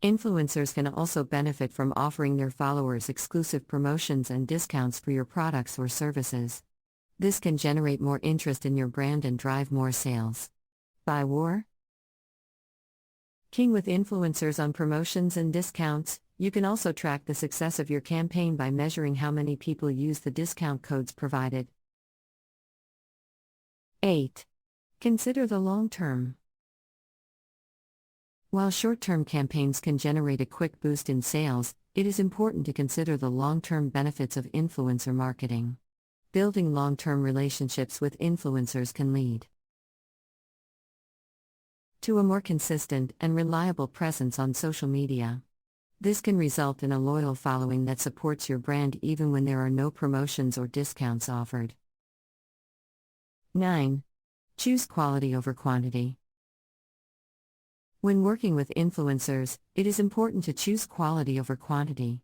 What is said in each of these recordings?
Influencers can also benefit from offering their followers exclusive promotions and discounts for your products or services. This can generate more interest in your brand and drive more sales. Buy war? King with influencers on promotions and discounts. You can also track the success of your campaign by measuring how many people use the discount codes provided. 8. Consider the long term. While short-term campaigns can generate a quick boost in sales, it is important to consider the long-term benefits of influencer marketing. Building long-term relationships with influencers can lead to a more consistent and reliable presence on social media. This can result in a loyal following that supports your brand even when there are no promotions or discounts offered. 9. Choose quality over quantity. When working with influencers, it is important to choose quality over quantity.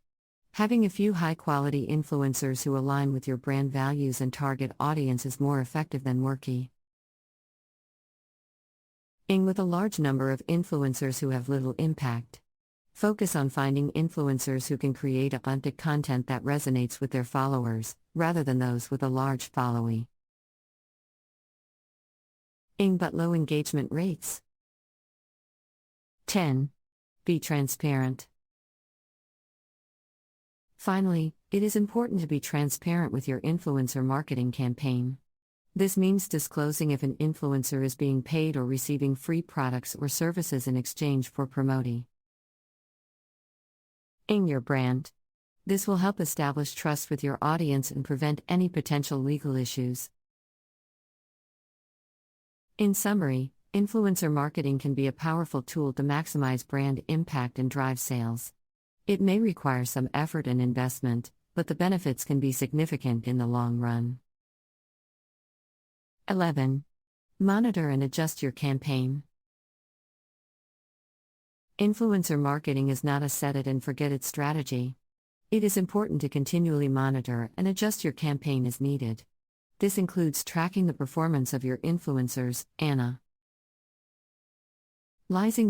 Having a few high-quality influencers who align with your brand values and target audience is more effective than working with a large number of influencers who have little impact. Focus on finding influencers who can create authentic content that resonates with their followers, rather than those with a large following but low engagement rates. 10. Be transparent. Finally, it is important to be transparent with your influencer marketing campaign. This means disclosing if an influencer is being paid or receiving free products or services in exchange for promoting your brand. This will help establish trust with your audience and prevent any potential legal issues. In summary, influencer marketing can be a powerful tool to maximize brand impact and drive sales. It may require some effort and investment, but the benefits can be significant in the long run. 11. Monitor and adjust your campaign. Influencer marketing is not a set-it-and-forget-it strategy. It is important to continually monitor and adjust your campaign as needed. This includes tracking the performance of your influencers, analyzing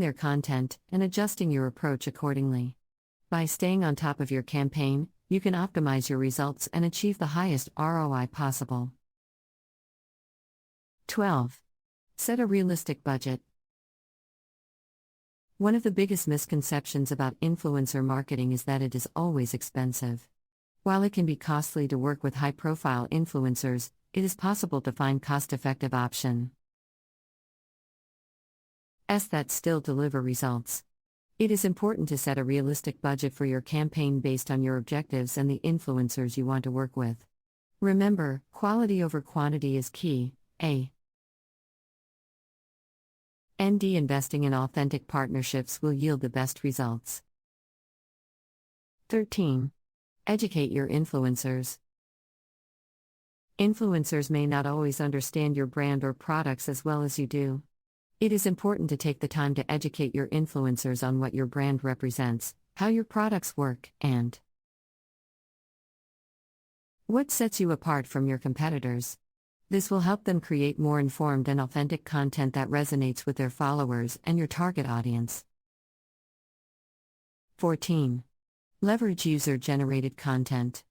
their content, and adjusting your approach accordingly. By staying on top of your campaign, you can optimize your results and achieve the highest ROI possible. 12. Set a realistic budget. One of the biggest misconceptions about influencer marketing is that it is always expensive. While it can be costly to work with high-profile influencers, it is possible to find cost-effective options that still deliver results. It is important to set a realistic budget for your campaign based on your objectives and the influencers you want to work with. Remember, quality over quantity is key. Investing in authentic partnerships will yield the best results. 13. Educate your influencers. Influencers may not always understand your brand or products as well as you do. It is important to take the time to educate your influencers on what your brand represents, how your products work, and what sets you apart from your competitors. This will help them create more informed and authentic content that resonates with their followers and your target audience. 14. Leverage user-generated content.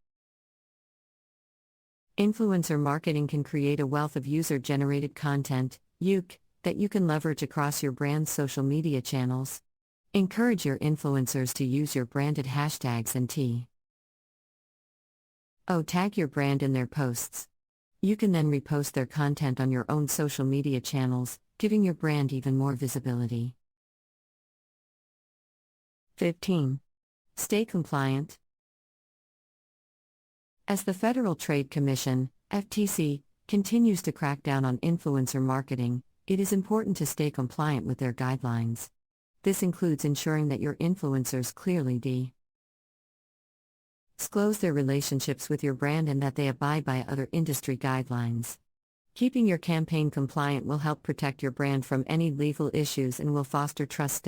Influencer marketing can create a wealth of user-generated content, UGC, that you can leverage across your brand's social media channels. Encourage your influencers to use your branded hashtags and tag your brand in their posts. You can then repost their content on your own social media channels, giving your brand even more visibility. 15. Stay compliant. As the Federal Trade Commission, FTC, continues to crack down on influencer marketing, it is important to stay compliant with their guidelines. This includes ensuring that your influencers clearly disclose their relationships with your brand and that they abide by other industry guidelines. Keeping your campaign compliant will help protect your brand from any legal issues and will foster trust.